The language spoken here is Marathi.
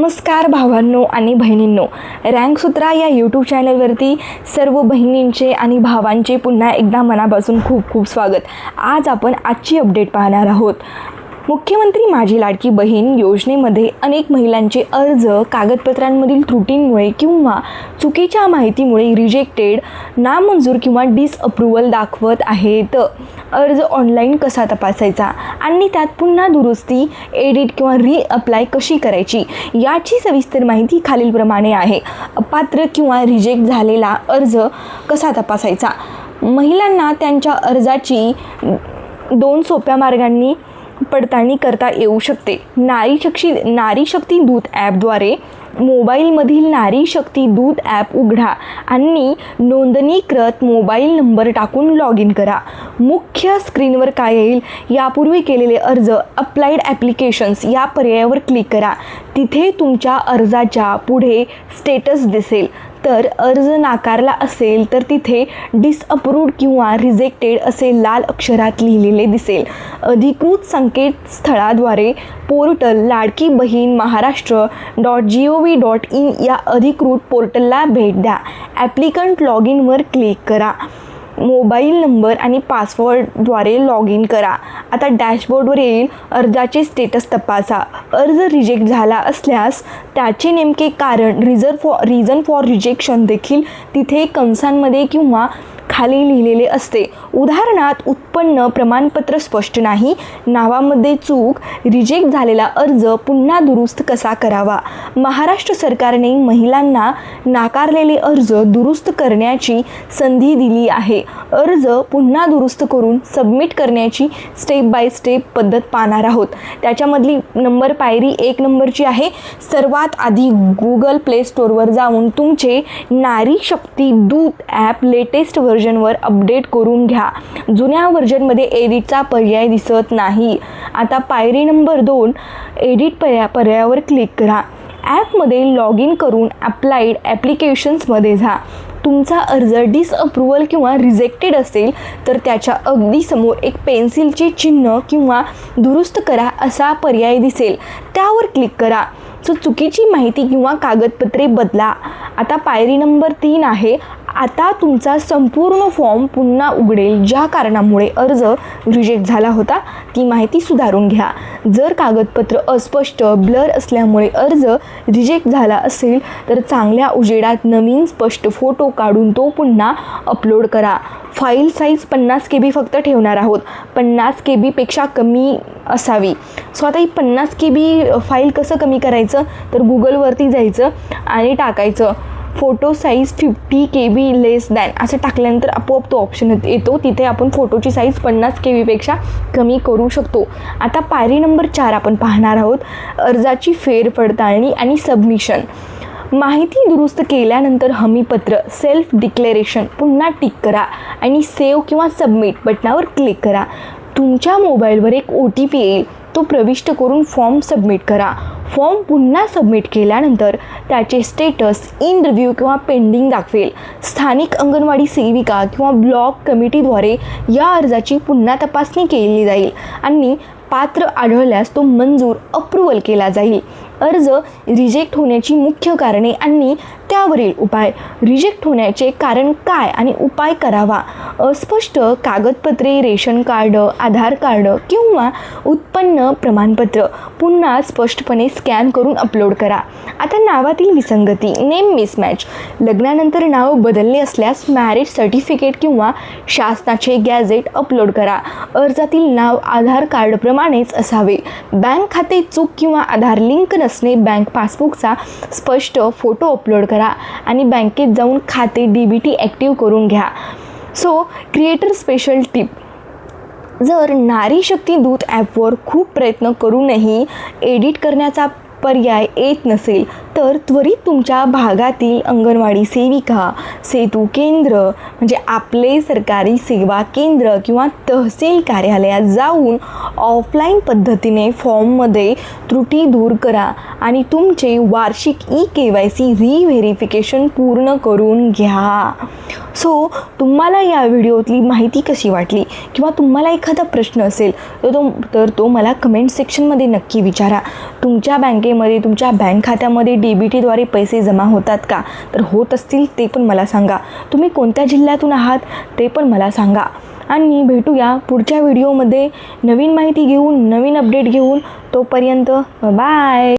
नमस्कार भावांनो आणि बहिणींनो, रँकसूत्रा या यूट्यूब चॅनलवरती सर्व बहिणींचे आणि भावांचे पुन्हा एकदा मनापासून खूप खूप स्वागत. आज आपण आजची अपडेट पाहणार आहोत. मुख्यमंत्री माझी लाडकी बहीण योजनेमध्ये अनेक महिलांचे अर्ज कागदपत्रांमधील त्रुटींमुळे किंवा चुकीच्या माहितीमुळे रिजेक्टेड, नामंजूर किंवा डिसअप्रूव्हल दाखवत आहेत. अर्ज ऑनलाईन कसा तपासायचा आणि त्यात पुन्हा दुरुस्ती, एडिट किंवा रिअप्लाय कशी करायची याची सविस्तर माहिती खालीलप्रमाणे आहे. अपात्र किंवा रिजेक्ट झालेला अर्ज कसा तपासायचा. महिलांना त्यांच्या अर्जाची 2 सोप्या मार्गांनी पडताळणी करता येऊ शकते. नारी शक्ती दूत ॲपद्वारे मोबाईलमधील नारी शक्ती दूत ॲप उघडा आणि नोंदणीकृत मोबाईल नंबर टाकून लॉग इन करा. मुख्य स्क्रीनवर काय येईल, यापूर्वी केलेले अर्ज अप्लाइड ॲप्लिकेशन्स या पर्यायावर क्लिक करा. तिथे तुमच्या अर्जाच्या पुढे स्टेटस दिसेल. तर अर्ज नाकारला असेल तर तिथे डिसअप्रूव्ड किंवा रिजेक्टेड असे लाल अक्षरात लिहिलेले दिसेल. अधिकृत संकेतस्थळाद्वारे पोर्टल लाडकी बहीण महाराष्ट्र.gov.in या अधिकृत पोर्टलला भेट द्या. ॲप्लिकंट लॉग इनवर क्लिक करा. मोबाईल नंबर आणि पासवर्डद्वारे लॉग इन करा. आता डॅशबोर्डवर येईल. अर्जाचे स्टेटस तपासा. अर्ज रिजेक्ट झाला असल्यास त्याचे नेमके कारण रिझन फॉर रिजेक्शन देखील तिथे कंसांमध्ये किंवा खाली लिहिलेले असते. उदाहरणार्थ, उत्पन्न प्रमाणपत्र स्पष्ट नाही, नावामध्ये चूक, रिजेक्ट झालेला अर्ज पुन्हा दुरुस्त कसा करावा. महाराष्ट्र सरकारने महिलांना नाकारलेले अर्ज दुरुस्त करण्याची संधी दिली आहे. अर्ज पुन्हा दुरुस्त करून सबमिट करण्याची स्टेप बाय स्टेप पद्धत पाहणार आहोत. त्याच्यामधली पायरी 1 नंबरची आहे. सर्वात आधी गुगल प्ले स्टोअरवर जाऊन तुमचे नारी शक्ती दूत ॲप लेटेस्ट व्हर्जनवर अपडेट करून घ्या. जुन्या व्हर्जनमध्ये एडिटचा पर्याय दिसत नाही. आता पायरी नंबर 2, एडिट पर्यायावर क्लिक करा. ॲपमध्ये लॉग इन करून अप्लाइड ॲप्लिकेशन्समध्ये जा. तुमचा अर्ज डिसअप्रूव्हल किंवा रिजेक्टेड असेल तर त्याच्या अगदी समोर एक पेन्सिलचे चिन्ह किंवा दुरुस्त करा असा पर्याय दिसेल. त्यावर क्लिक करा. चुकीची माहिती किंवा कागदपत्रे बदला. आता पायरी नंबर 3 आहे. आता तुमचा संपूर्ण फॉर्म पुन्हा उघडेल. ज्या कारणामुळे अर्ज रिजेक्ट झाला होता ती माहिती सुधारून घ्या. जर कागदपत्र अस्पष्ट, ब्लर असल्यामुळे अर्ज रिजेक्ट झाला असेल तर चांगल्या उजेडात नवीन स्पष्ट फोटो काढून तो पुन्हा अपलोड करा. फाईल साईज 50 KB फक्त ठेवणार आहोत. 50 KB पेक्षा कमी असावी. सो आता ही 50 KB फाईल कसं कमी करायचं, तर गुगलवरती जायचं आणि टाकायचं फोटो साईज 50 KB लेस दॅन असं टाकल्यानंतर आपोआप तो ऑप्शन येतो. तिथे आपण फोटोची साईज 50 KB पेक्षा कमी करू शकतो. आता पायरी नंबर 4 आपण पाहणार आहोत. अर्जाची फेरपडताळणी आणि सबमिशन. माहिती दुरुस्त केल्यानंतर हमीपत्र सेल्फ डिक्लेरेशन पुन्हा टिक करा आणि सेव्ह किंवा सबमिट बटनावर क्लिक करा. तुमच्या मोबाईलवर एक OTP येईल. तो प्रविष्ट करून फॉर्म सबमिट करा. फॉर्म पुन्हा सबमिट केल्यानंतर त्याचे स्टेटस इन रिव्ह्यू किंवा पेंडिंग दाखवेल. स्थानिक अंगणवाडी सेविका किंवा ब्लॉक कमिटीद्वारे या अर्जाची पुन्हा तपासणी केली जाईल आणि पात्र आढळल्यास तो मंजूर अप्रूव्हल केला जाईल. अर्ज रिजेक्ट होण्याची मुख्य कारणे आणि त्यावरील उपाय. रिजेक्ट होण्याचे कारण काय आणि उपाय करावा. अस्पष्ट कागदपत्रे, रेशन कार्ड, आधार कार्ड किंवा उत्पन्न प्रमाणपत्र पुन्हा स्पष्टपणे स्कॅन करून अपलोड करा. आता नावातील विसंगती, नेम मिसमॅच. लग्नानंतर नाव बदलले असल्यास मॅरेज सर्टिफिकेट किंवा शासनाचे गॅझेट अपलोड करा. अर्जातील नाव आधार कार्डप्रमाणेच असावे. बँक खाते चूक किंवा आधार लिंक नसणे. बँक पासबुकचा स्पष्ट फोटो अपलोड करा आणि बँकेत जाऊन खाते DBT ॲक्टिव्ह करून घ्या. So creator special tip. जर नारी शक्ती दूत ॲपवर खूप प्रयत्न करूनही एडिट करण्याचा पर्याय येत नसेल तर त्वरित तुमच्या भागातील अंगणवाडी सेविका, सेतू केंद्र म्हणजे आपले सरकारी सेवा केंद्र किंवा तहसील कार्यालयात जाऊन ऑफलाईन पद्धतीने फॉर्ममध्ये त्रुटी दूर करा आणि तुमचे वार्षिक KYC रिव्हेरिफिकेशन पूर्ण करून घ्या. सो तुम्हाला या व्हिडिओतली माहिती कशी वाटली किंवा तुम्हाला एखादा प्रश्न असेल तर तो मला कमेंट सेक्शनमध्ये नक्की विचारा. तुमच्या बँकेमध्ये तुमच्या बँक खात्यामध्ये DBTद्वारे पैसे जमा होतात का? तर होत असतील ते पण मला सांगा. तुम्ही कोणत्या जिल्ह्यातून आहात ते पण मला सांगा. आणि भेटूया पुढच्या व्हिडिओमध्ये नवीन माहिती घेऊन, नवीन अपडेट घेऊन. तोपर्यंत बाय.